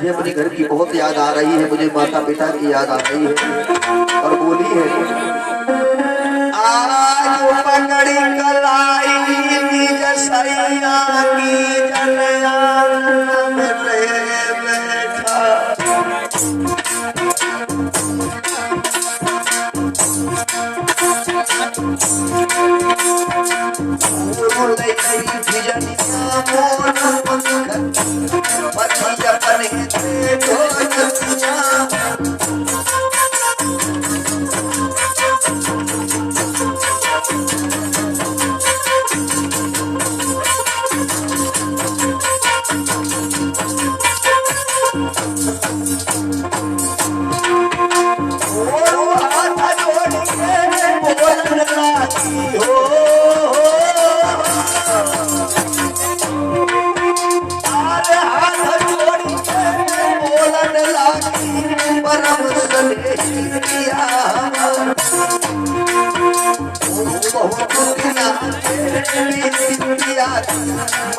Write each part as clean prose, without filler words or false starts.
मुझे अपने घर की बहुत याद आ रही है, मुझे माता पिता की याद आ रही है। और बोली है आज पकड़ी कलाई निज सैया की जनया में बैठा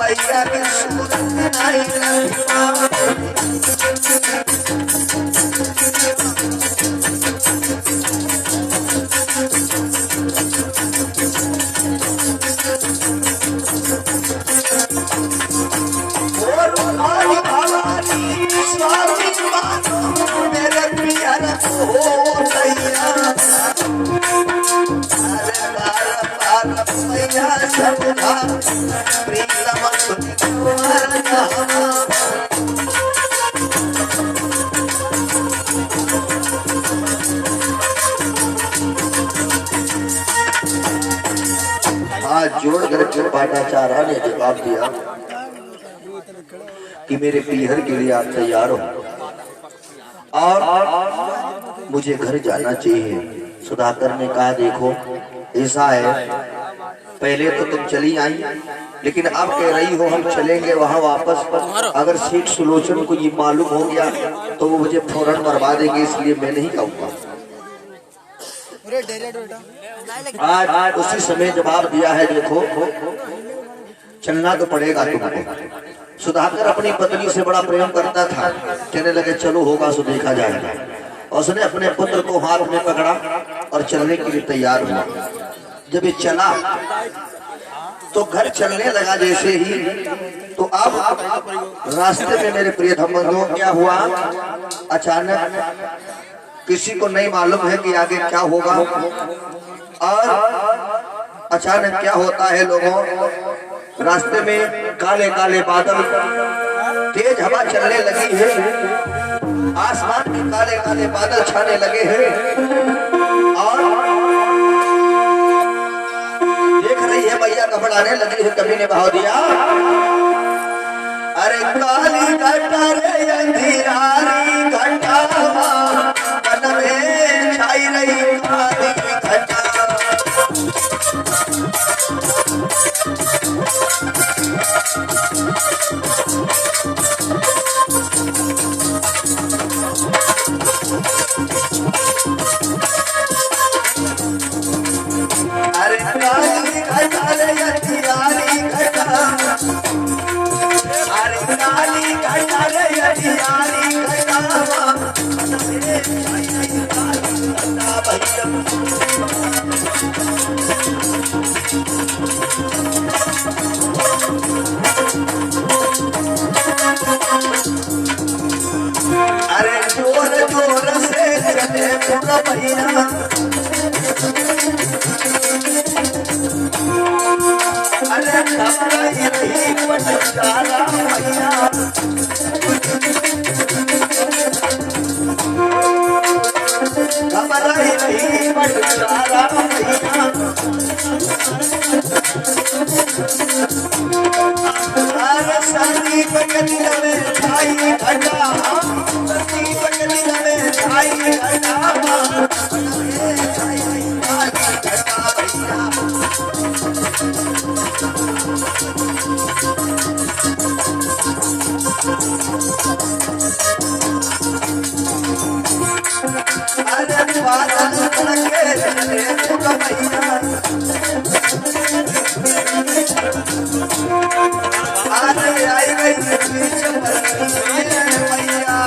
मैया के सूरत नहीं मेरे प्यार हो सैया मैया सबका प्रीतम हाथ जोड़ कर पाठाचार्य ने जवाब दिया कि मेरे पीहर के लिए आप तैयार हो और मुझे घर जाना चाहिए। सुधाकर ने कहा देखो ऐसा है, पहले तो तुम चली आई, लेकिन अब कह रही हो हम चलेंगे वहां वापस। अगर सेठ सुलोचन को ये मालूम हो गया तो वो मुझे फौरन मरवा देंगे, इसलिए मैं नहीं कहूँगा। आज उसी समय जवाब दिया है देखो चलना तो पड़ेगा तुमको। सुधाकर अपनी पत्नी से बड़ा प्रेम करता था, कहने लगे चलो होगा सो देखा जाएगा। उसने अपने पुत्र को हाथ में पकड़ा और चलने के लिए तैयार हुआ। जब ये चला तो घर चलने लगा जैसे ही, तो अब रास्ते में मेरे प्रिय धर्मबंधुओं क्या हुआ, अचानक किसी को नहीं मालूम है कि आगे क्या होगा। और अचानक क्या होता है लोगों, रास्ते में काले काले बादल, तेज हवा चलने लगी है, आसमान में काले काले बादल छाने लगे हैं और देख रही है मैया घबराने लगी है। कभी ने भाव दिया अरे काली घटा रे अंधियारी घटा मन में छाई रही काली घटा। अरे काली घटा रे अंधियारी घटा, अरे काली घटा रे अंधियारी घटा मन में छाई रही काली घटा भैया। अरे जोर जोर से चले पूरा भैया, अरे घबराई रही पटकारा भैया, घबराई रही पटकारा भैया। अरे सारी पगली में छाई घटा, सारी पगली में छाई घटा भैया। अरे बादल लगे भैया, अरे आई गई मैया।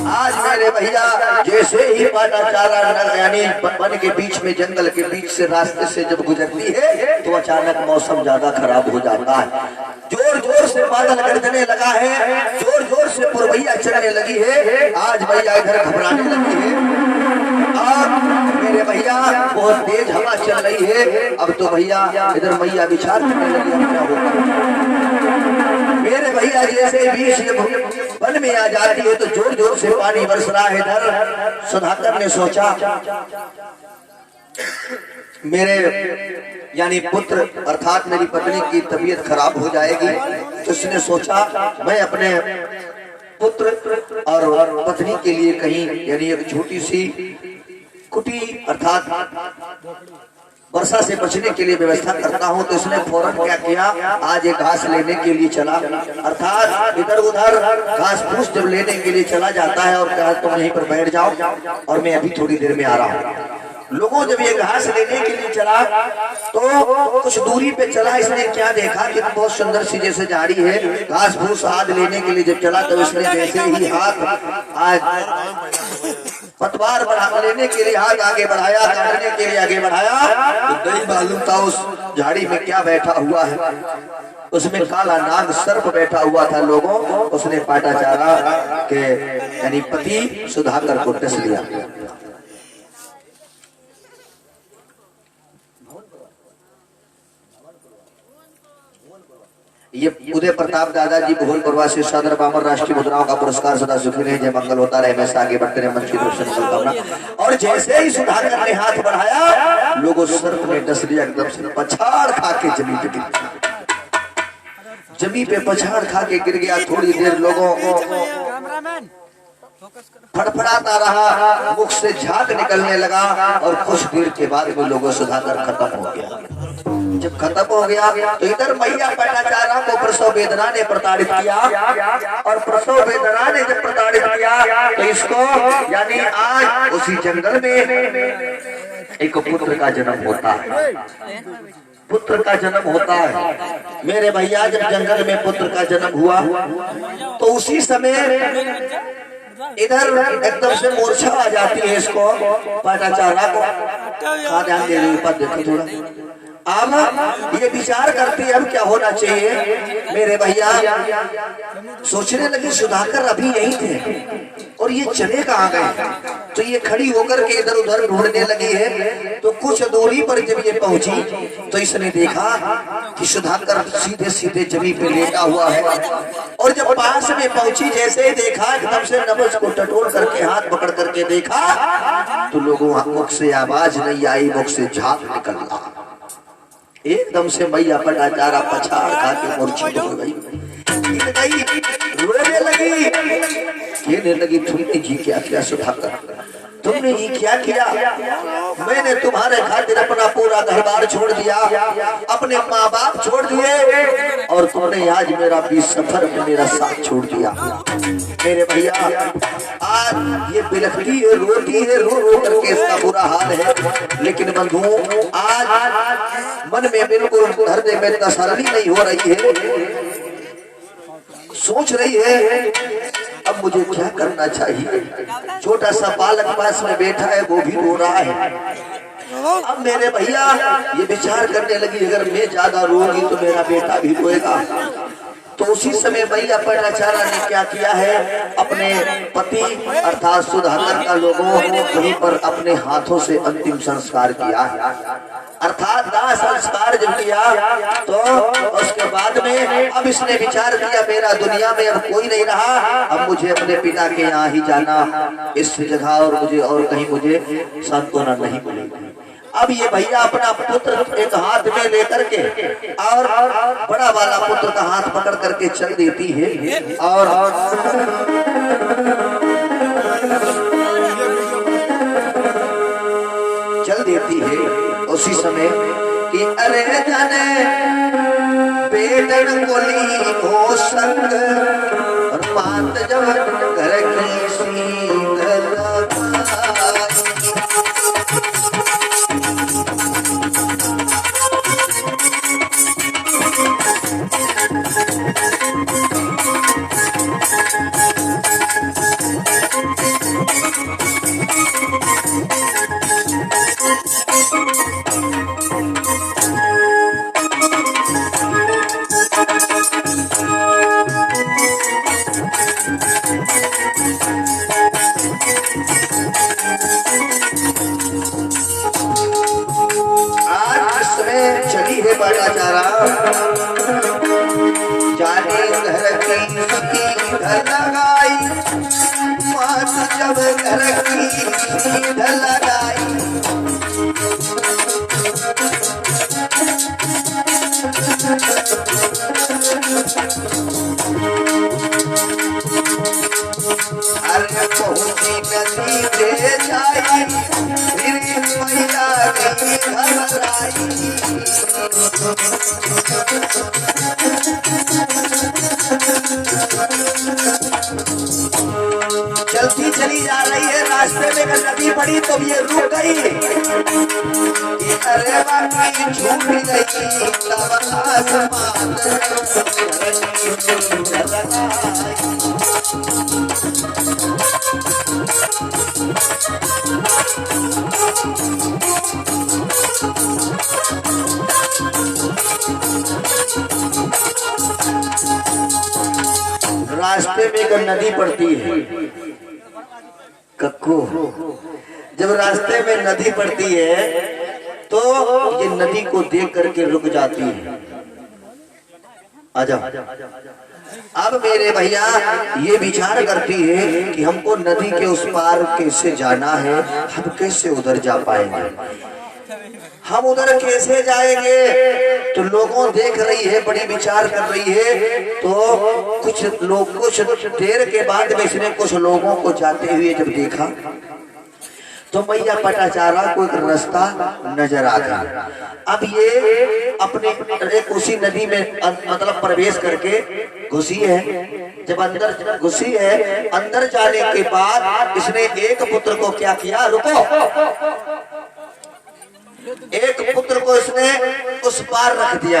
आज मेरे भैया जैसे ही पाटाचारा यानी वन के बीच में, जंगल के बीच से रास्ते से जब गुजरती है तो अचानक मौसम ज्यादा खराब हो जाता है। जोर जोर से बादल गरजने लगा है, जोर जोर से पुरवैया चलने लगी है। आज भैया इधर घबराने लगी है और मेरे भैया बहुत तेज हवा चल रही है। अब तो भैया इधर मैया विचार करने लगी अब क्या होगा। मेरे भैया जैसे बीच वन में आ जाती है तो जोर जोर से पानी बरस रहा है। इधर सुधाकर ने सोचा मेरे यानी पुत्र अर्थात मेरी पत्नी की तबीयत खराब हो जाएगी, तो उसने सोचा मैं अपने पुत्र और पत्नी के लिए कहीं यानी एक छोटी सी कुटी अर्थात वर्षा से बचने के लिए व्यवस्था करता हूं। तो इसने फौरन क्या किया, आज एक घास लेने के लिए चला, अर्थात इधर उधर घास फूस जब लेने के लिए चला जाता है और कहा तुम यहीं पर बैठ जाओ और मैं अभी थोड़ी देर में आ रहा हूँ। लोगों जब ये घास लेने के लिए चला तो कुछ दूरी पे चला, इसने क्या देखा कि बहुत सुंदर सी जैसे झाड़ी है, घास फूस हाथ लेने के लिए जब चला तो इसने जैसे ही हाथ पतवार बढ़ा लेने के लिए हाथ आगे बढ़ाया, काटने के लिए आगे बढ़ाया तो नहीं मालूम था उस झाड़ी में क्या बैठा हुआ है। उसमें काला नाग सर्प बैठा हुआ था। लोगों उसने पाटाचारा के यानी पति सुधाकर को डस लिया। ये उदय प्रताप दादाजी भोल प्रवासी सादर बामर राष्ट्रीय मुद्राओं का पुरस्कार सदा सुखी रहे, जय मंगल होता रहे, हमेशा आगे बढ़ते रहे, मन की दर्शन शुभकामना। और जैसे ही सुधाकर ने हाथ बढ़ाया लोगों सर्प ने डस लिया, एकदम से पछाड़ खा के जमीन पे गिर गया। जमीन पे पछाड़ खा के गिर गया। थोड़ी देर लोगों को फड़फड़ाता रहा, मुख से झाग निकलने लगा और कुछ देर के बाद वो लोगों सुधाकर खत्म हो गया। जब खत्म हो गया तो इधर मैया पाटाचारा को प्रसव वेदना ने प्रताड़ित किया और प्रसव वेदना ने जब प्रताड़ित किया तो इसको यानी आज उसी जंगल में एक पुत्र का जन्म होता है। पुत्र का जन्म होता है मेरे भैया। जब जंगल में पुत्र का जन्म हुआ तो उसी समय इधर एकदम से मूर्छा आ जाती है इसको, पाटाचारा को। ध्यान दे रही पर देखो थोड़ा। अब ये विचार करती है अब क्या होना चाहिए। मेरे भैया सोचने लगे सुधाकर अभी यही थे और ये चले कहाँ गए। तो ये खड़ी होकर के इधर उधर ढूंढने लगी है। तो कुछ दूरी पर जब ये पहुंची तो इसने देखा कि सुधाकर सीधे सीधे जमीन पे लेटा हुआ है। और जब पास में पहुंची जैसे ही देखा एकदम से नब्ज को टटोल करके हाथ पकड़ करके देखा तो लोगों मुख से आवाज नहीं आई, मुख से झाग निकला। एकदम से मैया पाटाचारा पछाड़ खा के मूर्छित हो गई, रोने लगी, कहने लगी तुमने जी क्या किया सुधाकर, तुमने ये क्या किया। मैंने तुम्हारे खातिर अपना पूरा घर बार छोड़ दिया, अपने माँ बाप छोड़ दिए और तुमने आज मेरा बीच सफर में मेरा साथ छोड़ दिया। मेरे भैया आज ये बिलखती है, रोती है, रो रो करके इसका बुरा हाल है। लेकिन बंधु आज मन में बिल्कुल हृदय में तसल्ली नहीं हो रही है, सोच रही है अब मुझे क्या करना चाहिए। छोटा सा बालक पास में बैठा है वो भी रो रहा है। अब मेरे भैया ये विचार करने लगी अगर मैं ज्यादा रोऊंगी तो मेरा बेटा भी रोएगा। तो उसी समय मैया पाटाचारा ने क्या किया है, अपने पति अर्थात सुधाकर का लोगों वहीं पर अपने हाथों से अंतिम संस्कार किया, अर्थात दाह संस्कार जब किया तो उसके बाद में अब इसने विचार किया मेरा दुनिया में अब कोई नहीं रहा, अब मुझे अपने पिता के यहाँ ही जाना इस जगह और मुझे और कहीं मुझे सांत्वना नहीं मिलेगी। अब ये भैया अपना पुत्र एक हाथ में लेकर के और बड़ा वाला पुत्र का हाथ पकड़ करके चल देती है और चल देती है उसी समय कि अरे जाने बेटन कोली हो संग और मात जब घर की सीधर बटाचारा जाने घर की सीध लगाई, मात जब घर की सीध लगाई, अरे पहुंची नदी दे जाई, फिर मैया गई घबराई। चलती चली जा रही है, रास्ते में एक नदी पड़ी तो ये रुक गई। अरे बाकी झूठ गई तब आसमान रास्ते में एक नदी पड़ती है कक्को। जब रास्ते में नदी पड़ती है तो ये नदी को देख करके रुक जाती है। आजा। अब मेरे भैया ये विचार करती है कि हमको नदी के उस पार कैसे जाना है, हम कैसे उधर जा पाएंगे, हम उधर कैसे जाएंगे। तो लोगों देख रही है, बड़ी विचार कर रही है। तो कुछ लोग कुछ देर के बाद में इसने कुछ लोगों को जाते हुए जब देखा तो मैया पटाचारा को एक रास्ता नजर आ गया। अब ये अपने एक उसी नदी में मतलब प्रवेश करके घुसी है। जब अंदर घुसी है, अंदर जाने के बाद इसने एक पुत्र को क्या किया, रुको, एक पुत्र को इसने उस पार रख दिया,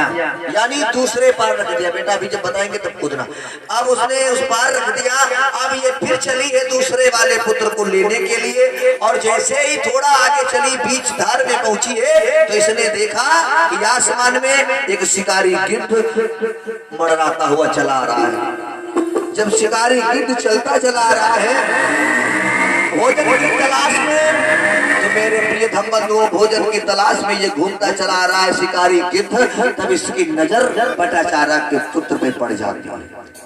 यानी दूसरे पार रख दिया। बेटा अभी जब बताएंगे तब कूदना। अब उसने उस पार रख दिया। अब ये फिर चली है दूसरे वाले पुत्र को लेने के लिए, और जैसे ही थोड़ा आगे चली, बीच धार में पहुंची है, तो इसने देखा कि आसमान में एक शिकारी गिद्ध मंडराता हुआ चला आ रहा है। जब शिकारी गिद्ध चलता चला रहा है भोजन की तलाश में, तो मेरे प्रिय धम बंधुओं, भोजन की तलाश में ये घूमता चला रहा है शिकारी गिद्ध। तब इसकी नजर पटाचारा के पुत्र पे पड़ जाती है।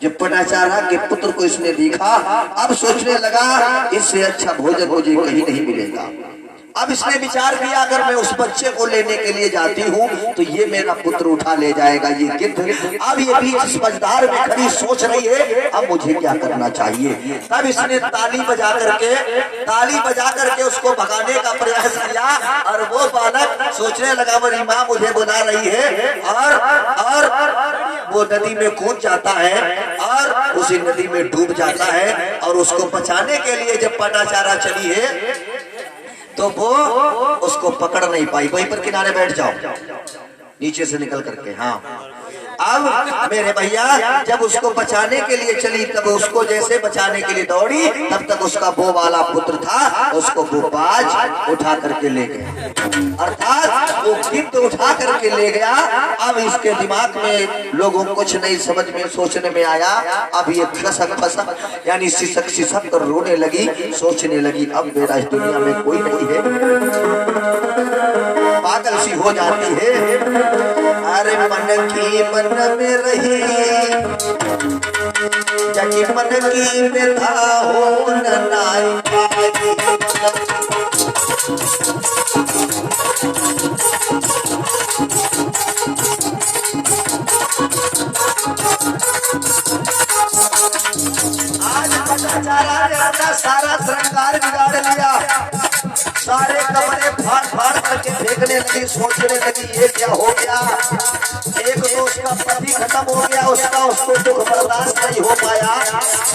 जब पटाचारा के पुत्र को इसने देखा, अब सोचने लगा इससे अच्छा भोजन मुझे कहीं नहीं मिलेगा। अब इसने विचार किया, अगर मैं उस बच्चे को लेने के लिए जाती हूँ तो ये मेरा पुत्र उठा ले जाएगा, ये गिद्ध। अब ये भी समझदार में खड़ी सोच रही है, अब मुझे क्या करना चाहिए। तब इसने ताली बजा करके उसको भगाने का प्रयास किया, और वो बालक सोचने लगा मेरी माँ मुझे बुला रही है, और वो नदी में कूद जाता है और उसी नदी में डूब जाता है। और उसको बचाने के लिए जब पटाचारा चली है तो वो उसको पकड़ नहीं पाई। वहीं पर किनारे बैठ जाओ, नीचे से निकल करके। हाँ, अब मेरे भैया जब उसको बचाने के लिए चली, तब उसको जैसे बचाने के लिए दौड़ी, तब तक उसका वो वाला पुत्र था, उसको वो बाज उठा करके ले गया, अर्थात वो गिद्ध उठा करके ले गया। अब इसके दिमाग में लोगों को कुछ नहीं समझ में, सोचने में आया। अब ये खसक फसक यानी सिसक कर रोने लगी, सोचने लगी अब मेरा इस दुनिया में कोई नहीं है, पागल सी हो जाती है। अरे मन की मन में रही जगी मन की व्यथा हो न नाई। आज पटाचारा ने अपना सारा श्रृंगार बिगाड़ लिया, सारे कपड़े फाड़ करके फेंकने लगी, सोचने लगी ये क्या हो गया। एक तो उसका पति खत्म हो गया, उसको दुख बर्दाश्त नहीं हो पाया,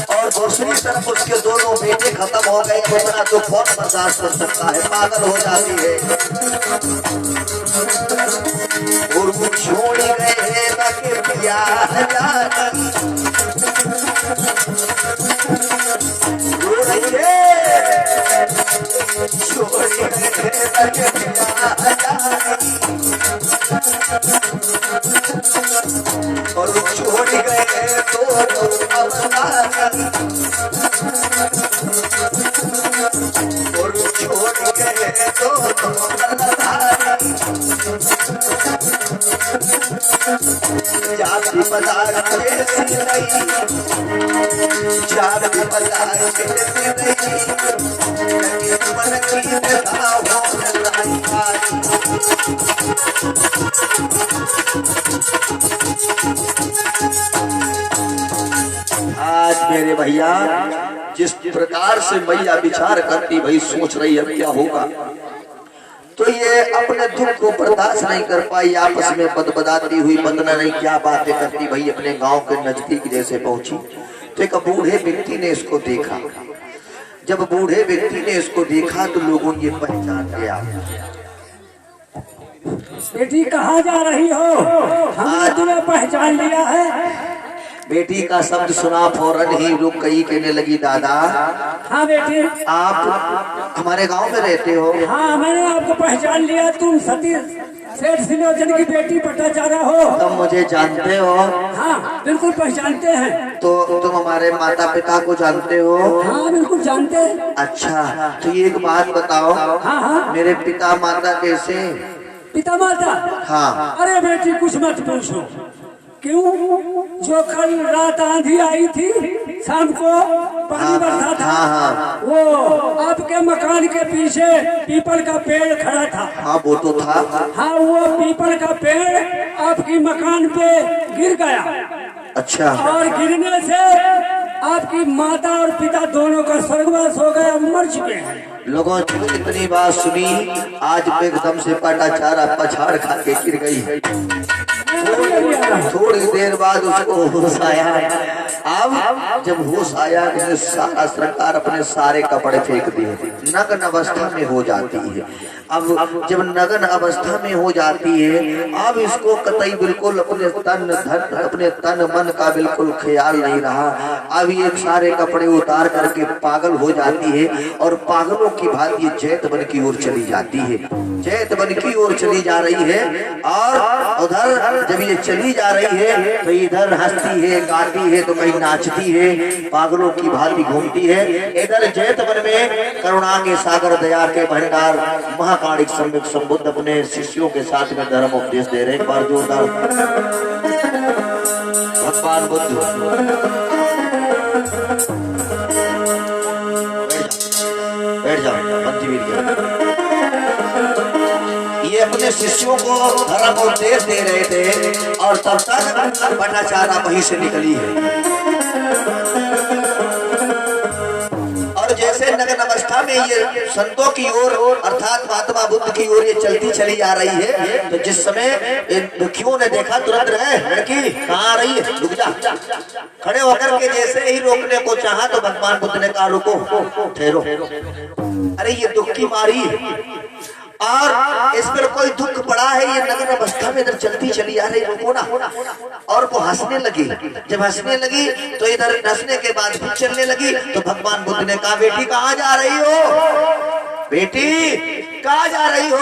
और दूसरी तरफ उसके दोनों बेटे खत्म हो गए। उतना दुख कौन बर्दाश्त कर सकता है, पागल हो जाती है। छोड़ गए पिया और छोड़ गए तो और छोड़ गए तो जाति बाजार कैसी नहीं, जाति बाजार कैसी नहीं, मन की व्यथा हो आज मेरे भैया जिस प्रकार से मैया विचार करती भाई सोच रही है क्या होगा, तो ये अपने दुख को बर्दाश्त नहीं कर पाई, आपस में बदबदाती हुई, पता नहीं क्या बातें करती भाई अपने गांव के नजदीक जैसे पहुंची तो एक बूढ़े व्यक्ति ने इसको देखा। जब बूढ़े व्यक्ति ने इसको देखा तो लोगों ने पहचान लिया। बेटी कहाँ जा रही हो? हमने तुम्हें पहचान लिया है। बेटी का शब्द सुना फौरन ही रुक गई, कहने लगी दादा। हाँ बेटी, आप हमारे गांव में रहते हो? हाँ मैंने आपको पहचान लिया, तुम सतीश सेठ सिलोचन की बेटी पटाचारा हो। तुम मुझे जानते हो? हाँ बिल्कुल पहचानते हैं। तो तुम हमारे माता पिता को जानते हो? हाँ बिल्कुल जानते हैं। अच्छा तो ये एक बात बताओ, हाँ हाँ मेरे पिता माता कैसे? पिता माता? हाँ। अरे बेटी कुछ मत पूछो। क्यों? जो कल रात आंधी आई थी, शाम को पानी बरसा था, हाँ। वो आपके मकान के पीछे पीपल का पेड़ खड़ा था। हाँ वो तो था। हाँ वो पीपल का पेड़ आपकी मकान पे गिर गया। अच्छा। और गिरने से आपकी माता और पिता दोनों का स्वर्गवास हो गया, मर चुके हैं। लोगों ने इतनी बात सुनी, आज एकदम से पटाचारा पछाड़ खा के गिर गई है। थोड़ी देर बाद उसको होश आया। अब जब होश आया इसने सारा सरकार अपने सारे कपड़े फेंक दिए, नग्न अवस्था में हो जाती है। अब जब नग्न अवस्था में हो जाती है, अब इसको कतई बिल्कुल अपने तन धन अपने तन मन का बिल्कुल ख्याल नहीं रहा। अब ये सारे कपड़े उतार करके पागल हो जाती है और पागलों की भांति जैत बन की ओर चली जाती है। जैत बन की ओर चली जा रही है और उधर जब ये चली जा रही है तो इधर हंसती है, गाती है, तो कहीं नाचती है, पागलों की भांति घूमती है। इधर जैत वन में करुणा के सागर, दया के भंडार महाकाणिक सम्यक संबुद्ध अपने शिष्यों के साथ में धर्म उपदेश दे रहे। एक बार जोरदार भगवान बुद्ध। बैठ जाओ पंचवीर। ये अपने शिष्यों को धर्म उपदेश दे रहे थे और तब तक पटाचारा वहीं से निकली है। और जैसे नग्न अवस्था में ये संतों की ओर अर्थात महात्मा बुद्ध की ओर ये चलती चली आ रही है, तो जिस समय दुखियों ने देखा तुरंत रहे, लड़की कहाँ आ रही है, रुक जा। खड़े होकर के जैसे ही रोकने को चाहा तो भगवान बुद्ध ने कहा रुको, ठहरो। अरे ये दुख की मारी और इस पर कोई दुख पड़ा है, ये नग्न अवस्था में इधर चलती चली आ रही, रुको ना। और वो हंसने लगी। जब हंसने लगी तो इधर हंसने के बाद फिर चलने लगी। तो भगवान बुद्ध ने कहा बेटी कहाँ जा रही हो? बेटी कहाँ जा रही हो?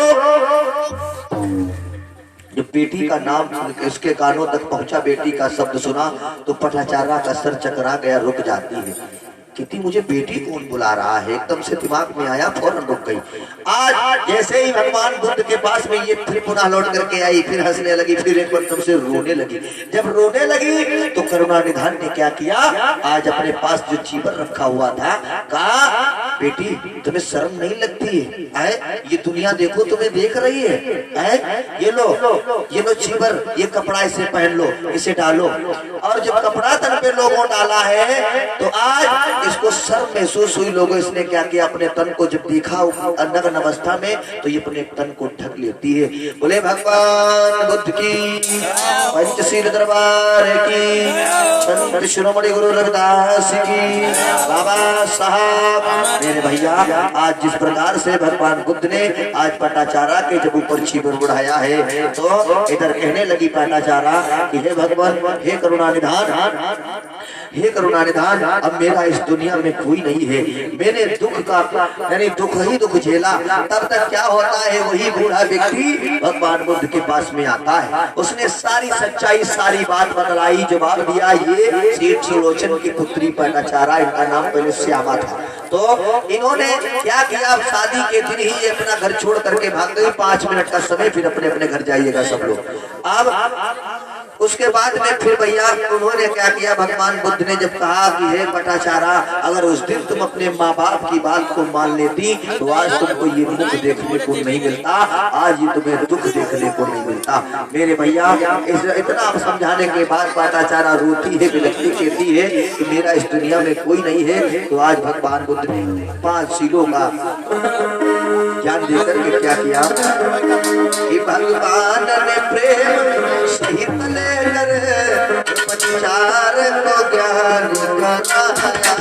जब बेटी का नाम सुन के उसके कानों तक पहुंचा, बेटी का शब्द सुना तो पटाचारा का सर चकरा गया, रुक जाती है। कितनी मुझे बेटी कौन बुला रहा है, एकदम से दिमाग में आया, फौरन रुक गई। आज जैसे ही भगवान बुद्ध के पास में ये फिर पुनः लौट करके आई, फिर हंसने लगी, फिर एक बार तुमसे रोने लगी। जब रोने लगी तो करुणा निधान ने क्या किया, आज अपने पास जो चीवर रखा हुआ था, कहा बेटी तुम्हें शर्म नहीं लगती है? ये दुनिया देखो तुम्हें देख रही है, ये लो चीवर, ये कपड़ा इसे पहन लो, इसे डालो। और जब कपड़ा तन पे लोगों डाला है तो आज इसको शर्म महसूस हुई। लोगों इसने क्या किया, अपने तन को जब देखा नग्न अवस्था में तो ये अपने तन को ढक लेती है। बोले भगवान बुद्ध की, पंचशील दरबार की, संत शिरोमणि गुरु रविदास की, बाबा साहब। मेरे भैया आज जिस प्रकार से भगवान बुद्ध ने आज पटाचारा के जब ऊपर चीवर उड़ाया है तो इधर कहने लगी पटाचारा कि हे भगवान, हे करुणा निधान, हे करुणा निधान, अब मेरा इस दुनिया में कोई नहीं है। मैंने दुख का यानी दुख ही दुख झेला। तब तक क्या होता है, वही बूढ़ा व्यक्ति भगवान बुद्ध के पास में आता है। उसने सारी सच्चाई, सारी बात बतलाई, जवाब दिया। ये सेठ सुलोचन की पुत्री पटाचारा, इनका नाम पहले श्यामा था। तो इन्होंने क्या किया, शादी के दिन ही ये अपना घर छोड़ करके भाग गए। 5 मिनट का समय, फिर अपने अपने घर जाइएगा सब लोग। अब उसके बाद में फिर भैया उन्होंने क्या किया, भगवान बुद्ध ने जब कहा कि हे पटाचारा, अगर उस दिन तुम अपने माँ बाप की बात को मान लेती तो आज तुमको ये मुख देखने को नहीं मिलता, आज ये तुम्हें दुख देखने को नहीं मिलता। मेरे भैया इतना समझाने के बाद पटाचारा रोती है, बिलखती, कहती है कि मेरा इस दुनिया में कोई नहीं है। तो आज भगवान बुद्ध ने 5 शीलों का ज्ञान देकर के क्या किया कि भगवान ने प्रेम सहित लेकर उपचार को ज्ञान कराया।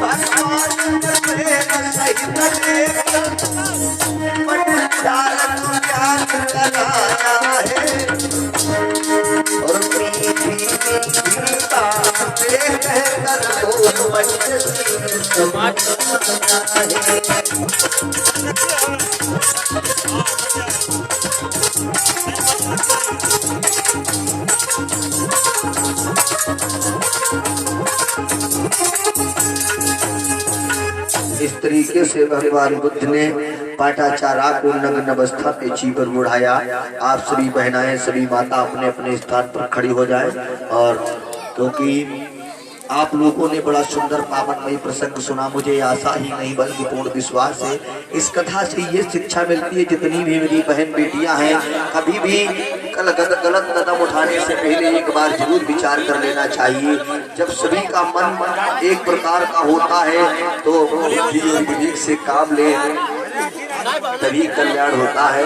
भगवान ने प्रेम सहित लेकर उपचार को ज्ञान कराया है। और इस तरीके से भगवान बुद्ध ने पाटाचारा को नग्न अवस्था पे चीकर उड़ाया। आप सभी बहनाएं, सभी माता अपने अपने स्थान पर खड़ी हो जाए। और क्योंकि आप लोगों ने बड़ा सुंदर पावनमयी प्रसंग सुना, मुझे आशा ही नहीं बल्कि पूर्ण विश्वास है इस कथा से ये शिक्षा मिलती है, जितनी भी मेरी बहन बेटियां हैं, कभी भी गलत कदम उठाने से पहले एक बार जरूर विचार कर लेना चाहिए। जब सभी का मन एक प्रकार का होता है तो विवेक से काम ले, तभी कल्याण होता है।